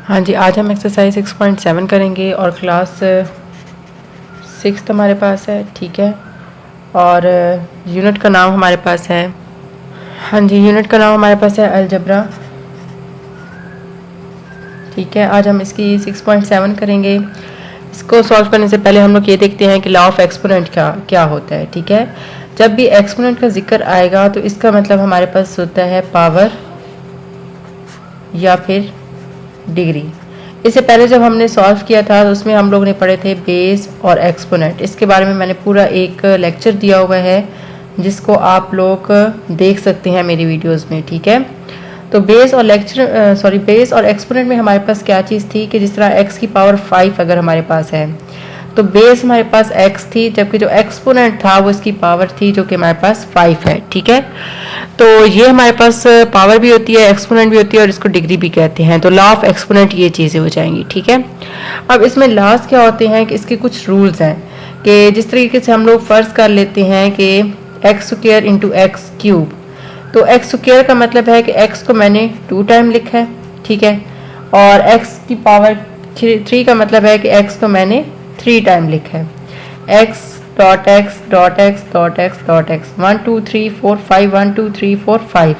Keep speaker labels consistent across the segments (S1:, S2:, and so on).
S1: हाँ जी, आज हम एक्सरसाइज 6.7 करेंगे और क्लास 6 हमारे पास है, ठीक है। और यूनिट का नाम हमारे पास है, हाँ जी, यूनिट का नाम हमारे पास है अलजबरा, ठीक है। आज हम इसकी 6.7 करेंगे। इसको सॉल्व करने से पहले हम लोग ये देखते हैं कि लॉ ऑफ एक्सपोनेंट का क्या होता है, ठीक है। जब भी एक्सपोनेंट का जिक्र आएगा तो इसका मतलब हमारे पास होता है पावर या फिर डिग्री। इससे पहले जब हमने सॉल्व किया था तो उसमें हम लोग ने पढ़े थे बेस और एक्सपोनेंट। इसके बारे में मैंने पूरा एक लेक्चर दिया हुआ है जिसको आप लोग देख सकते हैं मेरी वीडियोस में, ठीक है। तो बेस और एक्सपोनेंट में हमारे पास क्या चीज़ थी कि जिस तरह x की पावर 5 अगर हमारे पास है तो बेस हमारे पास x थी, जबकि जो एक्सपोनेंट था वो इसकी पावर थी जो कि हमारे पास 5 है, ठीक है। तो ये हमारे पास पावर भी होती है, एक्सपोनेंट भी होती है और इसको डिग्री भी कहते हैं। तो लॉ ऑफ एक्सपोनेंट ये चीज़ें हो जाएंगी, ठीक है। अब इसमें लॉज क्या होते हैं कि इसके कुछ रूल्स हैं कि जिस तरीके से हम लोग फर्ज कर लेते हैं कि x square into x cube. तो एक्स स्क्वायर का मतलब है कि एक्स को मैंने 2 टाइम लिखा है, ठीक है। और एक्स की पावर 3 का मतलब है कि एक्स को मैंने 3 टाइम लिखा है। X dot x dot x dot x dot x 1 2 3 4 5 1 2 3 4 5।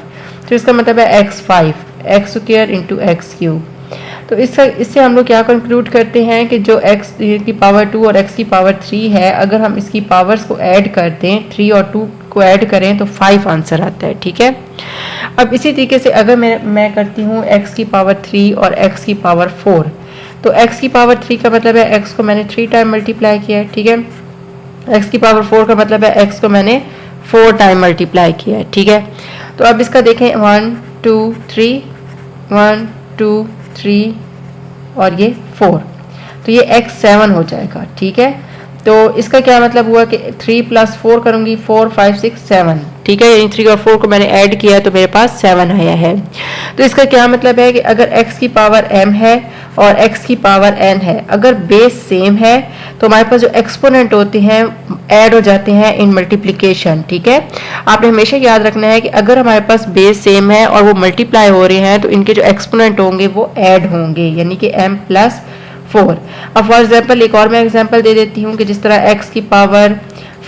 S1: तो इसका मतलब है x5 x square into x cube. तो इससे हम लोग क्या कंक्लूड करते हैं कि जो x की पावर 2 और x की पावर 3 है, अगर हम इसकी पावर्स को ऐड कर दें, 3 और 2 को ऐड करें तो 5 आंसर आता है, ठीक है। अब इसी तरीके से अगर मैं करती हूँ x की पावर 3 और x की पावर 4, तो x की पावर 3 का मतलब है x को मैंने 3 टाइम मल्टीप्लाई किया है, ठीक है। x की पावर 4 का मतलब है x को मैंने 4 टाइम मल्टीप्लाई किया है, ठीक है। तो अब इसका देखें 1 2 3 1 2 3 और ये 4, तो ये x7 हो जाएगा, ठीक है। तो इसका क्या मतलब हुआ कि 3 + 4 करूंगी 4 5 6 7, ठीक है। यानी 3 और 4 को मैंने ऐड किया तो मेरे पास 7 आया है। तो इसका क्या मतलब है कि अगर x की पावर m है और x की पावर n है, अगर बेस सेम है तो हमारे पास जो एक्सपोनेंट होते हैं ऐड हो जाते हैं इन मल्टीप्लिकेशन, ठीक है। आपने हमेशा याद रखना है कि अगर हमारे पास बेस सेम है और वो मल्टीप्लाई हो रहे हैं तो इनके जो एक्सपोनेंट होंगे वो ऐड होंगे, यानी कि m + 4। अब फॉर एग्जाम्पल एक और मैं एग्जाम्पल दे देती हूँ कि जिस तरह x की पावर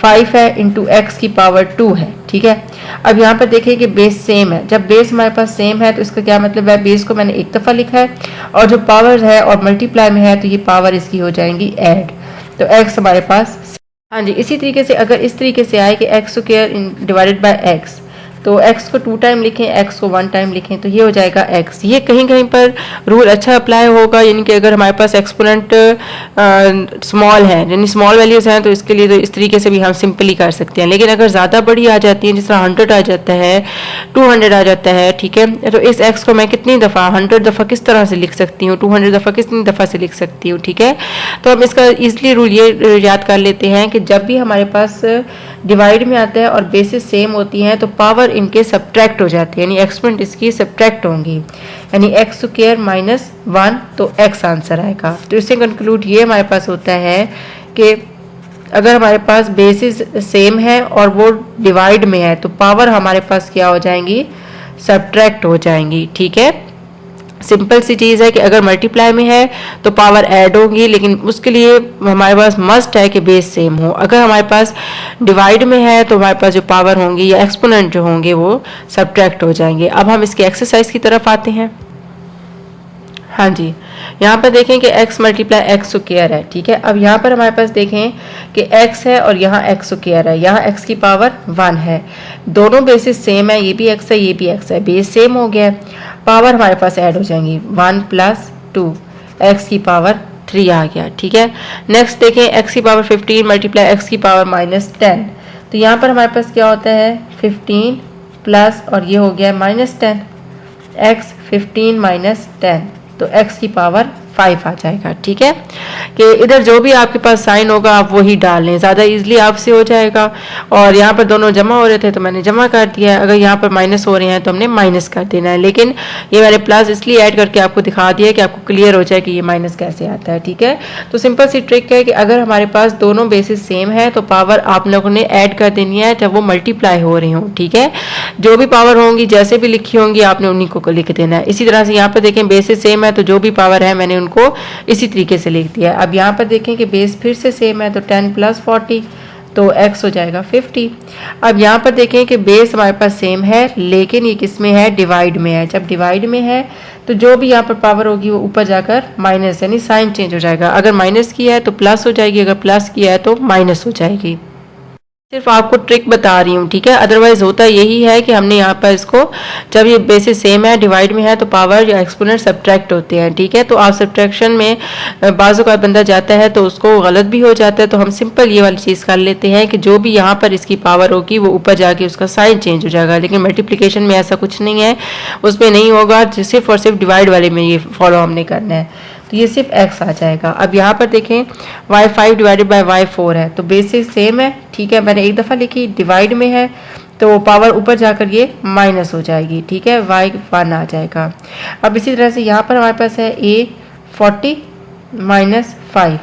S1: 5 है इंटू एक्स की पावर 2 है, ठीक है। अब यहाँ पर देखिए कि बेस सेम है। जब बेस हमारे पास सेम है तो इसका क्या मतलब है, बेस को मैंने एक दफ़ा लिखा है और जो पावर है और मल्टीप्लाई में है तो ये पावर इसकी हो जाएंगी ऐड। तो x हमारे पास, हाँ जी। इसी तरीके से अगर इस तरीके से आए कि x square divided by x, तो x को 2 टाइम लिखें, x को 1 टाइम लिखें, तो ये हो जाएगा x। ये कहीं कहीं पर रूल अच्छा अप्लाई होगा, यानी कि अगर हमारे पास एक्सपोनेंट स्मॉल है, यानी स्मॉल वैल्यूज़ हैं, तो इसके लिए तो इस तरीके से भी हम सिंपली कर सकते हैं। लेकिन अगर ज़्यादा बड़ी आ जाती है, जिस तरह 100 आ जाता है, 200 आ जाता है, ठीक है, तो इस x को मैं कितनी दफ़ा 100 दफ़ा किस तरह से लिख सकती हूँ, 200 दफ़ा कितनी दफ़ा से लिख सकती हूँ, ठीक है। तो हम इसका ईजिली रूल ये याद कर लेते हैं कि जब भी हमारे पास डिवाइड में आता है और बेसिस सेम होती हैं तो पावर इनके सब्ट्रैक्ट हो जाती है, यानी एक्सपोनेंट इसकी सब्ट्रैक्ट होंगी, यानी एक्स स्क्वायर माइनस 1, तो x आंसर आएगा। तो इससे कंक्लूड ये हमारे पास होता है कि अगर हमारे पास बेसिस सेम है और वो डिवाइड में है तो पावर हमारे पास क्या हो जाएंगी, सब्ट्रैक्ट हो जाएंगी, ठीक है। सिंपल सी चीज़ है कि अगर मल्टीप्लाई में है तो पावर ऐड होगी, लेकिन उसके लिए हमारे पास मस्ट है कि बेस सेम हो। अगर हमारे पास डिवाइड में है तो हमारे पास जो पावर होंगी या एक्सपोनेंट जो होंगे वो सब्ट्रैक्ट हो जाएंगे। अब हम इसकी एक्सरसाइज की तरफ आते हैं। हाँ जी, यहाँ पर देखें कि x मल्टीप्लाई एक्स स्क्वायर है, ठीक है। अब यहाँ पर हमारे पास देखें कि x है और यहाँ एक्स स्क्वायर है, यहाँ x की पावर 1 है, दोनों बेसिस सेम है, ये भी x है ये भी x है, बेस सेम हो गया है, पावर हमारे पास ऐड हो जाएंगी 1 + 2, x की पावर 3 आ गया, ठीक है। नेक्स्ट देखें x की पावर 15 मल्टीप्लाई x की पावर -10, तो यहाँ पर हमारे पास क्या होता है 15 प्लस और ये हो गया -10, x 15 - 10, तो x की पावर 5 आ जाएगा। ठीक है, कि इधर जो भी आपके पास साइन होगा आप वही डाल लें, ज़्यादा इजीली आपसे हो जाएगा। और यहाँ पर दोनों जमा हो रहे थे तो मैंने जमा कर दिया है, अगर यहाँ पर माइनस हो रहे हैं तो हमने माइनस कर देना है। लेकिन ये मैंने प्लस इसलिए ऐड करके आपको दिखा दिया है कि आपको क्लियर हो जाए कि ये माइनस कैसे आता है। ठीक है, तो सिंपल सी ट्रिक है कि अगर हमारे पास दोनों बेसिस सेम है तो पावर आप लोगों ने ऐड कर देनी है जब वो मल्टीप्लाई हो रही हो। ठीक है, जो भी पावर होंगी जैसे भी लिखी होंगी आपने उन्हीं को लिख देना है। इसी तरह से यहाँ पर देखें बेसिस सेम है तो जो भी पावर है मैंने उनको इसी तरीके से लिख दिया है। अब यहाँ पर देखें कि बेस फिर से सेम है तो 10 + 40 तो x हो जाएगा 50। अब यहाँ पर देखें कि बेस हमारे पास सेम है लेकिन ये किस में है, डिवाइड में है। जब डिवाइड में है तो जो भी यहाँ पर पावर होगी वो ऊपर जाकर माइनस यानी साइन चेंज हो जाएगा। अगर माइनस किया है तो प्लस हो जाएगी, अगर प्लस किया है तो माइनस हो जाएगी। सिर्फ आपको ट्रिक बता रही हूँ। ठीक है, अदरवाइज होता यही है कि हमने यहाँ पर इसको जब ये बेसिस सेम है डिवाइड में है तो पावर या एक्सपोनेंट सब्ट्रैक्ट होते हैं। ठीक है, तो आप सब्ट्रैक्शन में बाजू का बंदा जाता है तो उसको गलत भी हो जाता है, तो हम सिंपल ये वाली चीज़ कर लेते हैं कि जो भी यहाँ पर इसकी पावर होगी वो ऊपर जाके उसका साइन चेंज हो जाएगा। लेकिन मल्टीप्लिकेशन में ऐसा कुछ नहीं है, उसमें नहीं होगा, सिर्फ और सिर्फ डिवाइड वाले में ये फॉलो हमने करना है। तो ये सिर्फ x आ जाएगा। अब यहाँ पर देखें y5 डिवाइडेड बाय y4 है तो बेसिस सेम है। ठीक है, मैंने एक दफ़ा लिखी, डिवाइड में है तो पावर ऊपर जाकर ये माइनस हो जाएगी। ठीक है, y1 आ जाएगा। अब इसी तरह से यहाँ पर हमारे पास है a 40 - 5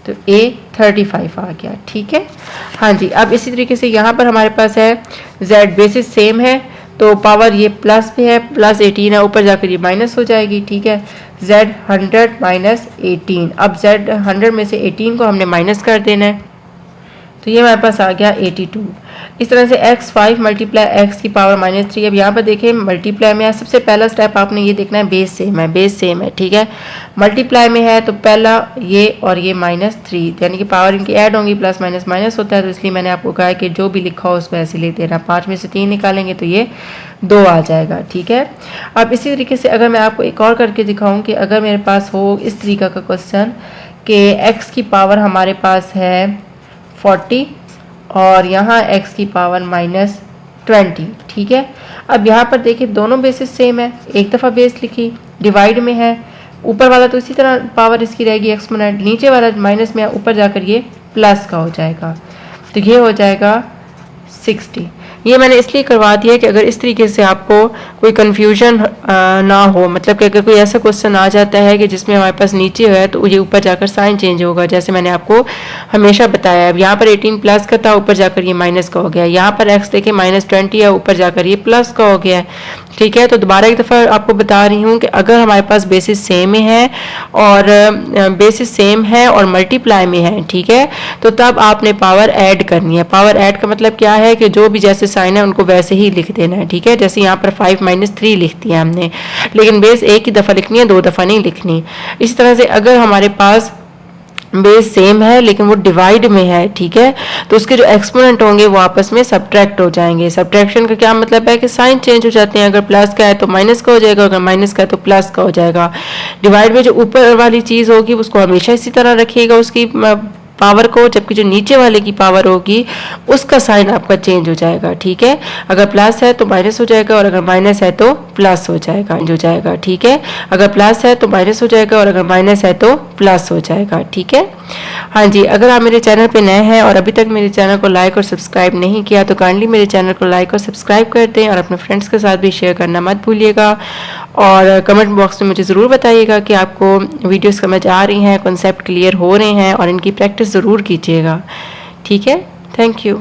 S1: तो a 35 आ गया। ठीक है, हाँ जी। अब इसी तरीके से यहाँ पर हमारे पास है z बेसिस सेम है तो पावर ये प्लस पे है, प्लस 18 है, ऊपर जाकर ये माइनस हो जाएगी। ठीक है, z 100 - 18। अब z 100 में से 18 को हमने माइनस कर देना है तो ये हमारे पास आ गया 82। इस तरह से x5 × x की पावर -3। अब यहाँ पर देखें मल्टीप्लाई में है, सबसे पहला स्टेप आपने ये देखना है बेस सेम है, बेस सेम है। ठीक है, मल्टीप्लाई में है तो पहला ये और ये -3 यानी कि पावर इनकी ऐड होंगी, प्लस माइनस माइनस होता है तो इसलिए मैंने आपको कहा है कि जो भी लिखा हो उसको ऐसे लिख देना। 5 में से 3 निकालेंगे तो ये 2 आ जाएगा। ठीक है, अब इसी तरीके से अगर मैं आपको एक और करके दिखाऊँ कि अगर मेरे पास हो इस तरीका का क्वेश्चन कि x की पावर हमारे पास है 40 और यहाँ x की पावर -20। ठीक है, अब यहाँ पर देखिए दोनों बेसिस सेम है, एक दफ़ा बेस लिखी, डिवाइड में है, ऊपर वाला तो इसी तरह पावर इसकी रहेगी एक्सपोनेंट, नीचे वाला माइनस में ऊपर जाकर ये प्लस का हो जाएगा तो ये हो जाएगा 60। ये मैंने इसलिए करवा दिया कि अगर इस तरीके से आपको कोई कन्फ्यूजन ना हो, मतलब कि अगर कोई ऐसा क्वेश्चन आ जाता है कि जिसमें हमारे पास नीचे है तो ये ऊपर जाकर साइन चेंज होगा, जैसे मैंने आपको हमेशा बताया। अब यहाँ पर 18 प्लस का था, ऊपर जाकर ये माइनस का हो गया। यहाँ पर x देखिए -20 है, ऊपर जाकर ये प्लस का हो गया है। ठीक है, तो दोबारा एक दफ़ा आपको बता रही हूँ कि अगर हमारे पास बेसिस सेम है और बेसिस सेम है और मल्टीप्लाई में है, ठीक है, तो तब आपने पावर ऐड करनी है। पावर ऐड का मतलब क्या है कि जो भी जैसे साइन है उनको वैसे ही लिख देना है। ठीक है, जैसे यहाँ पर 5 - 3 लिख दिया हमने, लेकिन बेस एक ही दफ़ा लिखनी है, 2 दफ़ा नहीं लिखनी। इस तरह से अगर हमारे पास बेस सेम है लेकिन वो डिवाइड में है, ठीक है, तो उसके जो एक्सपोनेंट होंगे वो आपस में सब्ट्रैक्ट हो जाएंगे। सब्ट्रैक्शन का क्या मतलब है कि साइन चेंज हो जाते हैं, अगर प्लस का है तो माइनस का हो जाएगा, अगर माइनस का है तो प्लस का हो जाएगा। डिवाइड में जो ऊपर वाली चीज़ होगी उसको हमेशा इसी तरह रखिएगा उसकी पावर को, जबकि जो नीचे वाले की पावर होगी उसका साइन आपका चेंज हो जाएगा। ठीक है, अगर प्लस है तो माइनस हो जाएगा और अगर माइनस है तो प्लस हो जाएगा। ठीक है, अगर प्लस है तो माइनस हो जाएगा और अगर माइनस है तो प्लस हो जाएगा। ठीक है, हाँ जी। अगर आप मेरे चैनल पे नए हैं और अभी तक मेरे चैनल को लाइक और सब्सक्राइब नहीं किया तो काइंडली मेरे चैनल को लाइक और सब्सक्राइब कर दें और अपने फ्रेंड्स के साथ भी शेयर करना मत भूलिएगा। और कमेंट बॉक्स में मुझे ज़रूर बताइएगा कि आपको वीडियोस समझ आ रही हैं, कॉन्सेप्ट क्लियर हो रहे हैं और इनकी प्रैक्टिस ज़रूर कीजिएगा। ठीक है, थैंक यू।